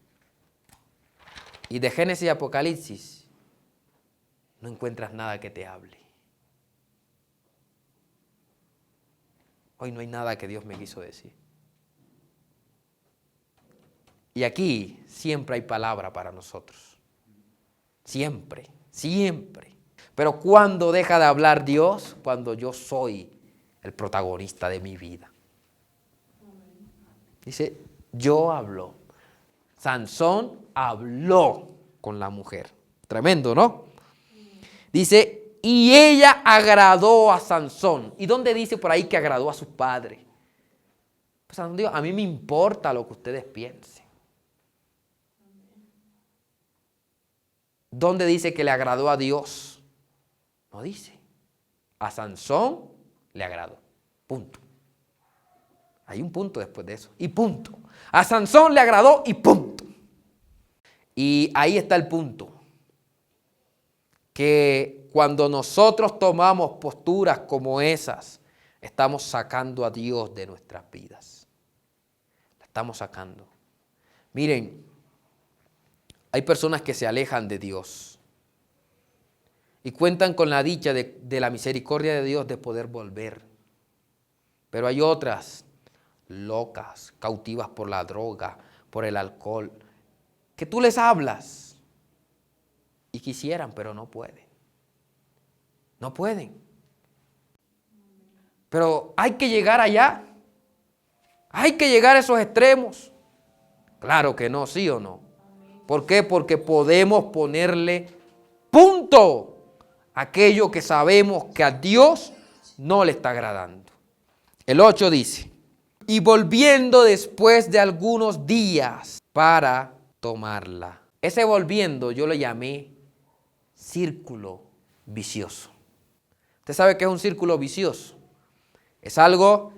y de Génesis y Apocalipsis no encuentras nada que te hable. Hoy no hay nada que Dios me quiso decir. Y aquí siempre hay palabra para nosotros. Siempre. Pero ¿cuándo deja de hablar Dios? Cuando yo soy el protagonista de mi vida. Dice, yo hablo. Sansón habló con la mujer. Tremendo, ¿no? Dice, y ella agradó a Sansón. ¿Y dónde dice por ahí que agradó a sus padres? Pues a mí me importa lo que ustedes piensen. ¿Dónde dice que le agradó a Dios? No dice. A Sansón le agradó. Punto. Hay un punto después de eso. Y punto. A Sansón le agradó y punto. Y ahí está el punto. Que cuando nosotros tomamos posturas como esas, estamos sacando a Dios de nuestras vidas. La estamos sacando. Miren, hay personas que se alejan de Dios y cuentan con la dicha de la misericordia de Dios de poder volver. Pero hay otras locas, cautivas por la droga, por el alcohol, que tú les hablas y quisieran, pero no pueden. No pueden. Pero hay que llegar allá. Hay que llegar a esos extremos. Claro que no, ¿sí o no? ¿Por qué? Porque podemos ponerle punto a aquello que sabemos que a Dios no le está agradando. El 8 dice, y volviendo después de algunos días para tomarla. Ese volviendo yo lo llamé círculo vicioso. ¿Usted sabe qué es un círculo vicioso? Es algo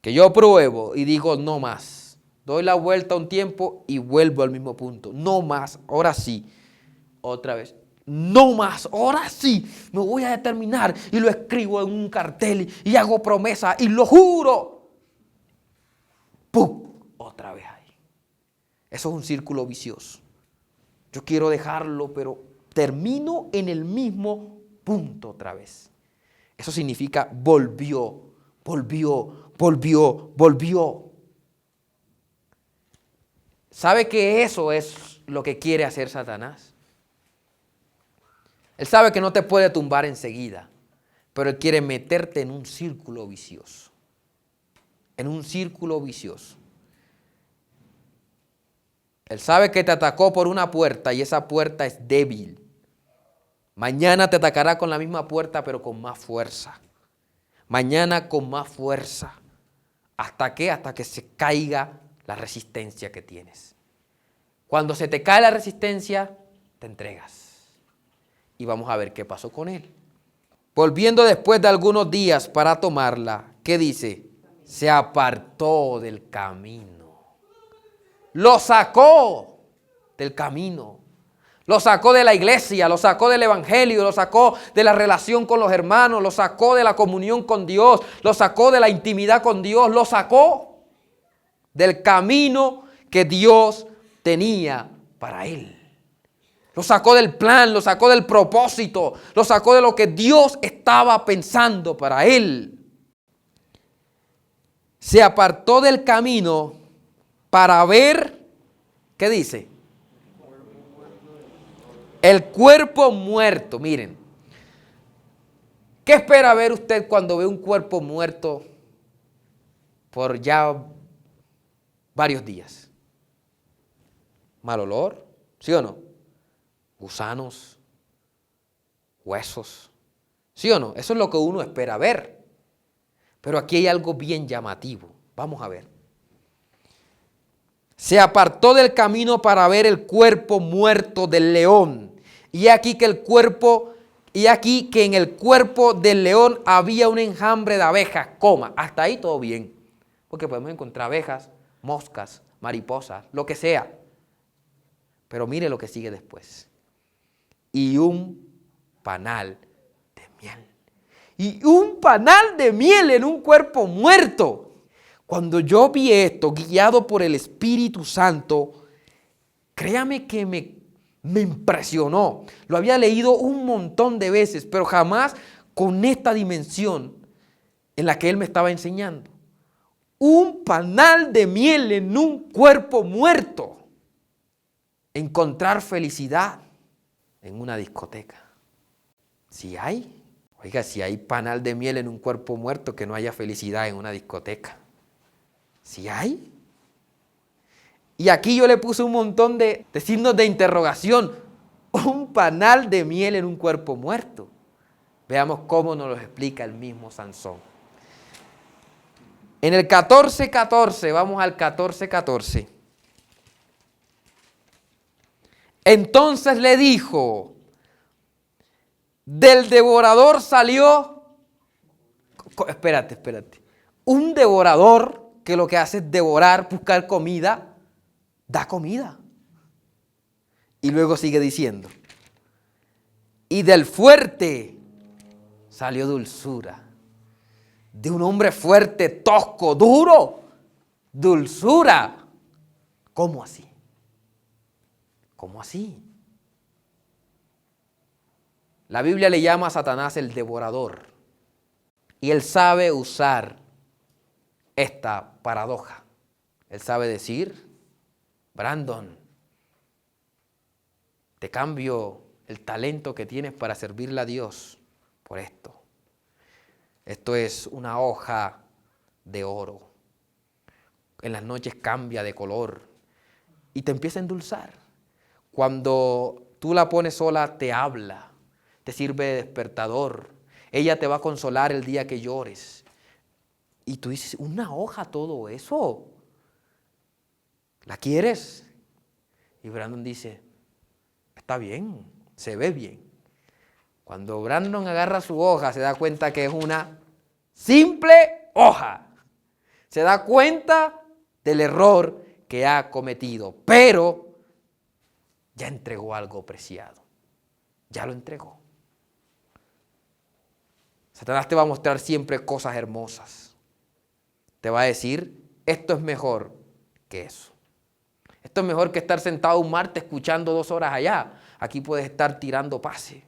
que yo pruebo y digo no más. Doy la vuelta un tiempo y vuelvo al mismo punto. No más, ahora sí. Otra vez. No más, ahora sí. Me voy a determinar y lo escribo en un cartel y hago promesa y lo juro. ¡Pum! Otra vez ahí. Eso es un círculo vicioso. Yo quiero dejarlo, pero termino en el mismo punto otra vez. Eso significa volvió. ¿Sabe que eso es lo que quiere hacer Satanás? Él sabe que no te puede tumbar enseguida, pero él quiere meterte en un círculo vicioso. En un círculo vicioso. Él sabe que te atacó por una puerta y esa puerta es débil. Mañana te atacará con la misma puerta, pero con más fuerza. Mañana con más fuerza. ¿Hasta qué? Hasta que se caiga la resistencia que tienes. Cuando se te cae la resistencia, te entregas. Y vamos a ver qué pasó con él. Volviendo después de algunos días para tomarla, ¿qué dice? Se apartó del camino. Lo sacó del camino. Lo sacó de la iglesia, lo sacó del evangelio, lo sacó de la relación con los hermanos, lo sacó de la comunión con Dios, lo sacó de la intimidad con Dios, lo sacó del camino que Dios tenía para él. Lo sacó del plan, lo sacó del propósito, lo sacó de lo que Dios estaba pensando para él. Se apartó del camino para ver, ¿qué dice? El cuerpo muerto. Miren, ¿qué espera ver usted cuando ve un cuerpo muerto por ya varios días? ¿Mal olor? ¿Sí o no? Gusanos, huesos. ¿Sí o no? Eso es lo que uno espera ver. Pero aquí hay algo bien llamativo. Vamos a ver. Se apartó del camino para ver el cuerpo muerto del león. Y aquí que en el cuerpo del león había un enjambre de abejas, hasta ahí todo bien, porque podemos encontrar abejas, moscas, mariposas, lo que sea. Pero mire lo que sigue después. Y un panal de miel. Y un panal de miel en un cuerpo muerto. Cuando yo vi esto, guiado por el Espíritu Santo, créame que me impresionó. Lo había leído un montón de veces, pero jamás con esta dimensión en la que él me estaba enseñando. Un panal de miel en un cuerpo muerto. Encontrar felicidad en una discoteca. Si hay, oiga, si hay panal de miel en un cuerpo muerto, que no haya felicidad en una discoteca. Si hay. Y aquí yo le puse un montón de signos de interrogación. Un panal de miel en un cuerpo muerto. Veamos cómo nos lo explica el mismo Sansón. En el 14:14, vamos al 14:14. Entonces le dijo, del devorador salió, espérate. Un devorador que lo que hace es devorar, buscar comida, da comida. Y luego sigue diciendo, y del fuerte salió dulzura. De un hombre fuerte, tosco, duro, dulzura. ¿Cómo así? ¿Cómo así? La Biblia le llama a Satanás el devorador. Y él sabe usar esta paradoja. Él sabe decir, Brandon, te cambio el talento que tienes para servirle a Dios por esto. Esto es una hoja de oro. En las noches cambia de color y te empieza a endulzar. Cuando tú la pones sola, te habla, te sirve de despertador. Ella te va a consolar el día que llores. Y tú dices, una hoja todo eso. ¿La quieres? Y Brandon dice, está bien, se ve bien. Cuando Brandon agarra su hoja, se da cuenta que es una simple hoja. Se da cuenta del error que ha cometido, pero ya entregó algo preciado. Ya lo entregó. Satanás te va a mostrar siempre cosas hermosas. Te va a decir, esto es mejor que eso. Esto es mejor que estar sentado un martes escuchando 2 horas allá. Aquí puedes estar tirando pase.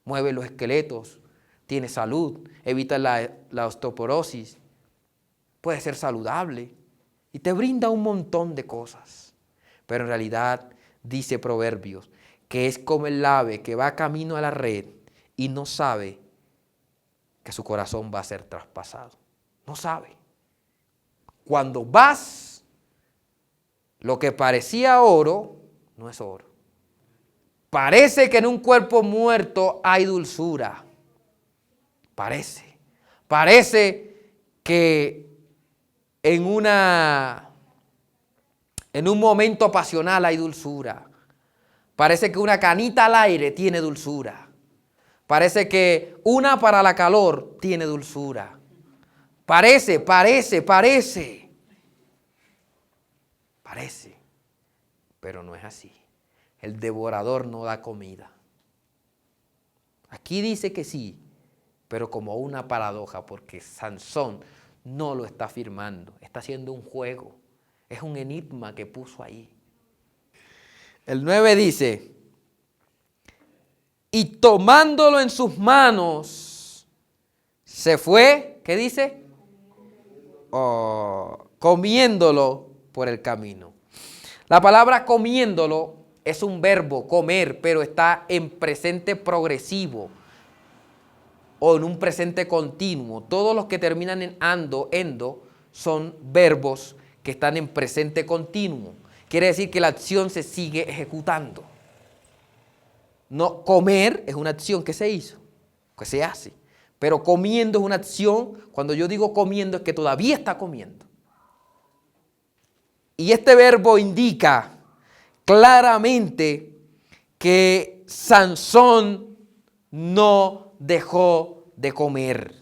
Mueve los esqueletos, tiene salud, evita la osteoporosis, puede ser saludable y te brinda un montón de cosas. Pero en realidad, dice Proverbios, que es como el ave que va camino a la red y no sabe que su corazón va a ser traspasado. No sabe. Cuando vas, lo que parecía oro, no es oro. Parece que en un cuerpo muerto hay dulzura. Parece que en un momento pasional hay dulzura. Parece que una canita al aire tiene dulzura. Parece que una para la calor tiene dulzura. Parece. Pero no es así. El devorador no da comida. Aquí dice que sí, pero como una paradoja, porque Sansón no lo está afirmando, está haciendo un juego, es un enigma que puso ahí. El 9 dice, y tomándolo en sus manos, se fue, ¿qué dice? Comiéndolo por el camino. La palabra comiéndolo es un verbo, comer, pero está en presente progresivo o en un presente continuo. Todos los que terminan en endo, son verbos que están en presente continuo. Quiere decir que la acción se sigue ejecutando. No, comer es una acción que se hizo, que se hace. Pero comiendo es una acción, cuando yo digo comiendo es que todavía está comiendo. Y este verbo indica claramente que Sansón no dejó de comer.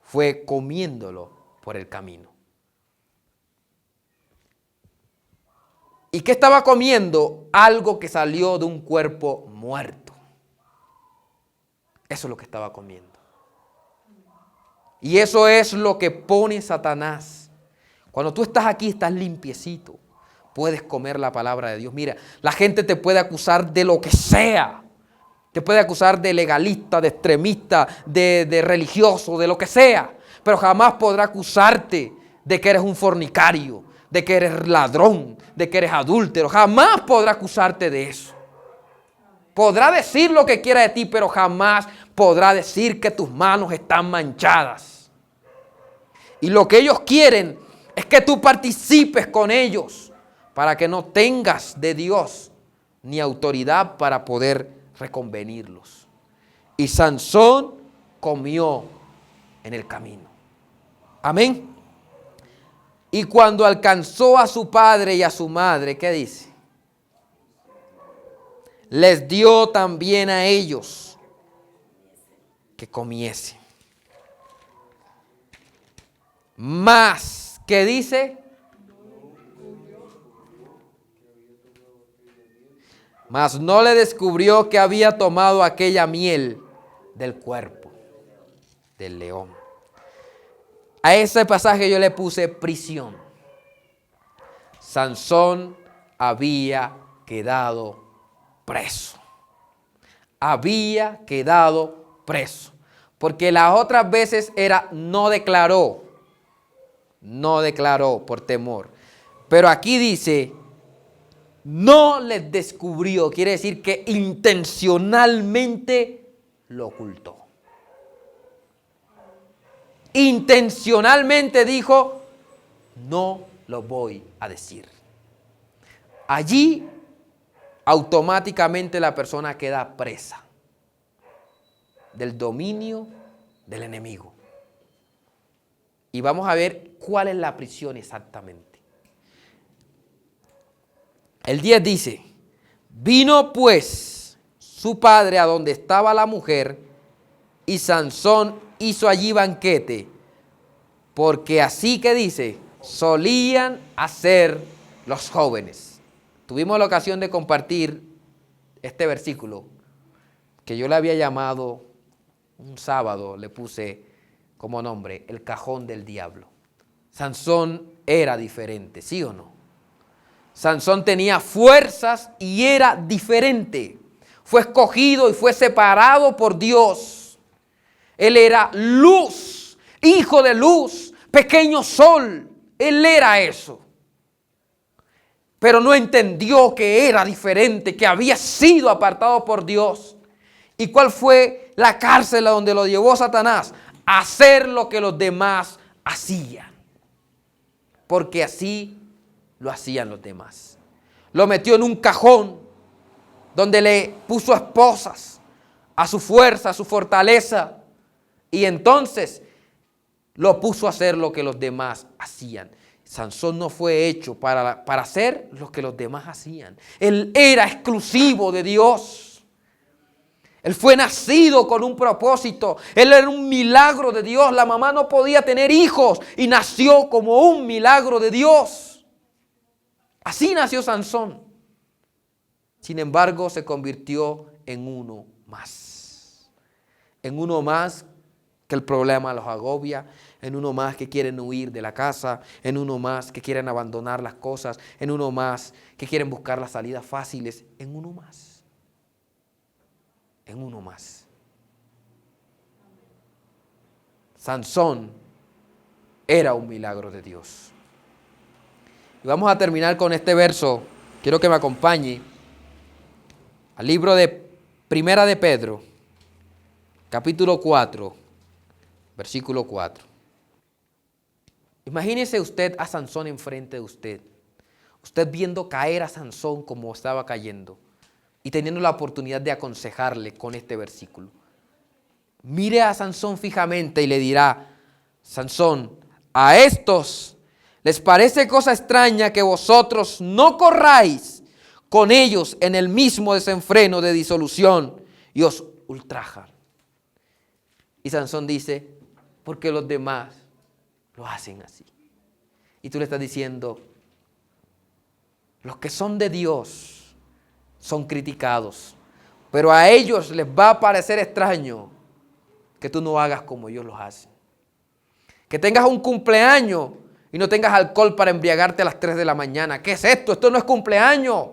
Fue comiéndolo por el camino. ¿Y qué estaba comiendo? Algo que salió de un cuerpo muerto. Eso es lo que estaba comiendo. Y eso es lo que pone Satanás. Cuando tú estás aquí, estás limpiecito. Puedes comer la palabra de Dios. Mira, la gente te puede acusar de lo que sea. Te puede acusar de legalista, de extremista, de religioso, de lo que sea. Pero jamás podrá acusarte de que eres un fornicario, de que eres ladrón, de que eres adúltero. Jamás podrá acusarte de eso. Podrá decir lo que quiera de ti, pero jamás podrá decir que tus manos están manchadas. Y lo que ellos quieren es que tú participes con ellos para que no tengas de Dios ni autoridad para poder reconvenirlos. Y Sansón comió en el camino. Amén. Y cuando alcanzó a su padre y a su madre, ¿qué dice? Les dio también a ellos que comiesen. Más, ¿qué dice? Mas no le descubrió que había tomado aquella miel del cuerpo del león. A ese pasaje yo le puse prisión. Sansón había quedado preso. Había quedado preso. Porque las otras veces era no declaró por temor. Pero aquí dice, no les descubrió, quiere decir que intencionalmente lo ocultó. Intencionalmente dijo, no lo voy a decir. Allí automáticamente la persona queda presa del dominio del enemigo. Y vamos a ver cuál es la prisión exactamente. El 10 dice, vino pues su padre a donde estaba la mujer, y Sansón hizo allí banquete, porque así que dice, solían hacer los jóvenes. Tuvimos la ocasión de compartir este versículo, que yo le había llamado, un sábado le puse como nombre, el cajón del diablo. Sansón era diferente, ¿sí o no? Sansón tenía fuerzas y era diferente. Fue escogido y fue separado por Dios. Él era luz, hijo de luz, pequeño sol. Él era eso. Pero no entendió que era diferente, que había sido apartado por Dios. ¿Y cuál fue la cárcel a donde lo llevó Satanás? Hacer lo que los demás hacían. Porque así lo hacían los demás. Lo metió en un cajón donde le puso esposas a su fuerza, a su fortaleza. Y entonces lo puso a hacer lo que los demás hacían. Sansón no fue hecho para hacer lo que los demás hacían. Él era exclusivo de Dios. Él fue nacido con un propósito. Él era un milagro de Dios. La mamá no podía tener hijos y nació como un milagro de Dios. Así nació Sansón. Sin embargo, se convirtió en uno más. En uno más que el problema los agobia. En uno más que quieren huir de la casa. En uno más que quieren abandonar las cosas. En uno más que quieren buscar las salidas fáciles. En uno más. En uno más. Sansón era un milagro de Dios. Y vamos a terminar con este verso. Quiero que me acompañe al libro de Primera de Pedro, capítulo 4, versículo 4. Imagínese usted a Sansón enfrente de usted. Usted viendo caer a Sansón como estaba cayendo. Y teniendo la oportunidad de aconsejarle con este versículo. Mire a Sansón fijamente y le dirá, Sansón, a estos les parece cosa extraña que vosotros no corráis con ellos en el mismo desenfreno de disolución y os ultrajan. Y Sansón dice, porque los demás lo hacen así. Y tú le estás diciendo, los que son de Dios son criticados, pero a ellos les va a parecer extraño que tú no hagas como ellos lo hacen. Que tengas un cumpleaños y no tengas alcohol para embriagarte a las 3 de la mañana. ¿Qué es esto? Esto no es cumpleaños.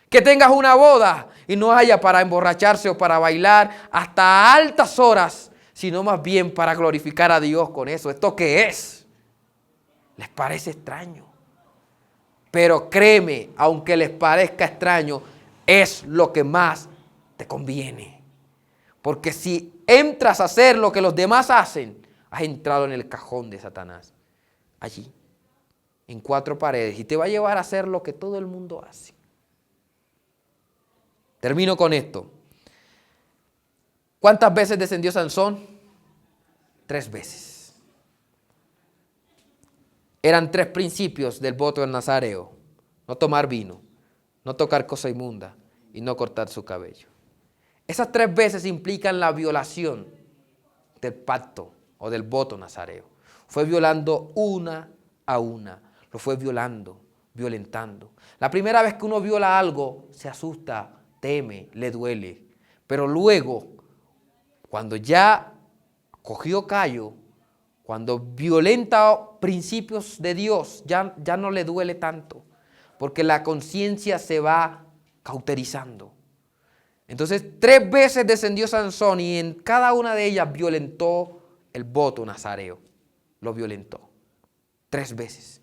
Que tengas una boda y no haya para emborracharse o para bailar hasta altas horas, sino más bien para glorificar a Dios con eso. ¿Esto qué es? Les parece extraño. Pero créeme, aunque les parezca extraño, es lo que más te conviene. Porque si entras a hacer lo que los demás hacen, has entrado en el cajón de Satanás. Allí, en 4 paredes. Y te va a llevar a hacer lo que todo el mundo hace. Termino con esto. ¿Cuántas veces descendió Sansón? 3 veces. Eran 3 principios del voto del nazareo. No tomar vino, no tocar cosa inmunda y no cortar su cabello. Esas 3 veces implican la violación del pacto o del voto nazareo. Fue violando una a una. Lo fue violando, violentando. La primera vez que uno viola algo, se asusta, teme, le duele. Pero luego, cuando ya cogió callo, cuando violenta principios de Dios, ya no le duele tanto. porque la conciencia se va cauterizando. Entonces 3 veces descendió Sansón y en cada una de ellas violentó el voto nazareo. Lo violentó 3 veces.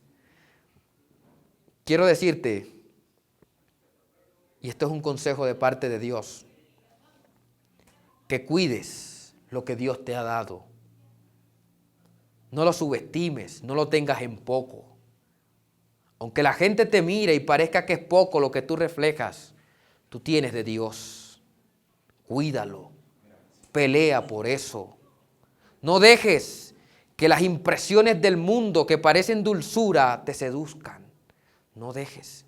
Quiero decirte, y esto es un consejo de parte de Dios, que cuides lo que Dios te ha dado. No lo subestimes, no lo tengas en poco. Aunque la gente te mire y parezca que es poco lo que tú reflejas, tú tienes de Dios. Cuídalo, pelea por eso. No dejes que las impresiones del mundo que parecen dulzura te seduzcan. No dejes.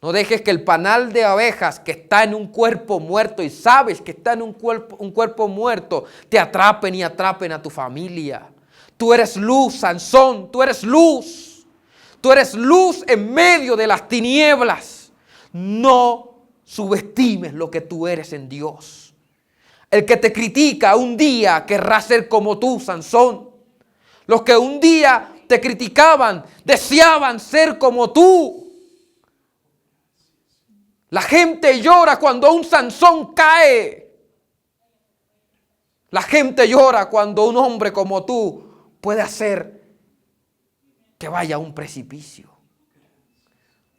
No dejes que el panal de abejas que está en un cuerpo muerto y sabes que está en un cuerpo muerto te atrapen y atrapen a tu familia. Tú eres luz, Sansón, tú eres luz. Tú eres luz en medio de las tinieblas. No subestimes lo que tú eres en Dios. El que te critica un día querrá ser como tú, Sansón. Los que un día te criticaban deseaban ser como tú. La gente llora cuando un Sansón cae. La gente llora cuando un hombre como tú puede hacer que vaya a un precipicio.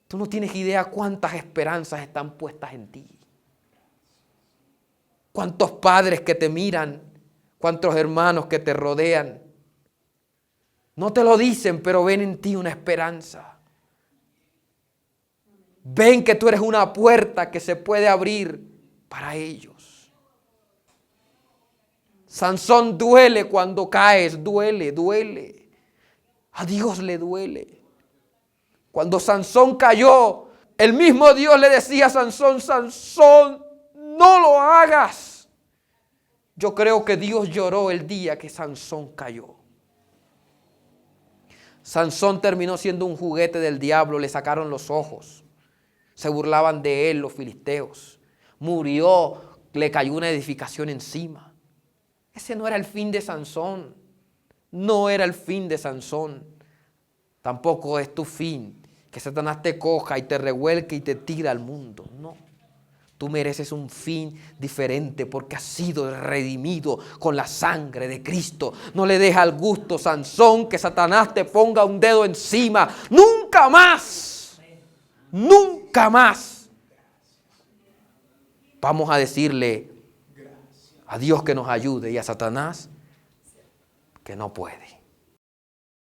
Tú no tienes idea cuántas esperanzas están puestas en ti. Cuántos padres que te miran, cuántos hermanos que te rodean. No te lo dicen, pero ven en ti una esperanza. Ven que tú eres una puerta que se puede abrir para ellos. Sansón, duele cuando caes, duele. A Dios le duele. Cuando Sansón cayó, el mismo Dios le decía a Sansón, Sansón, no lo hagas. Yo creo que Dios lloró el día que Sansón cayó. Sansón terminó siendo un juguete del diablo, le sacaron los ojos. Se burlaban de él los filisteos. Murió, le cayó una edificación encima. Ese no era el fin de Sansón. No era el fin de Sansón. Tampoco es tu fin que Satanás te coja y te revuelque y te tira al mundo. No. Tú mereces un fin diferente porque has sido redimido con la sangre de Cristo. No le dejes al gusto, Sansón, que Satanás te ponga un dedo encima. Nunca más. Nunca más. Vamos a decirle a Dios que nos ayude y a Satanás que no puede.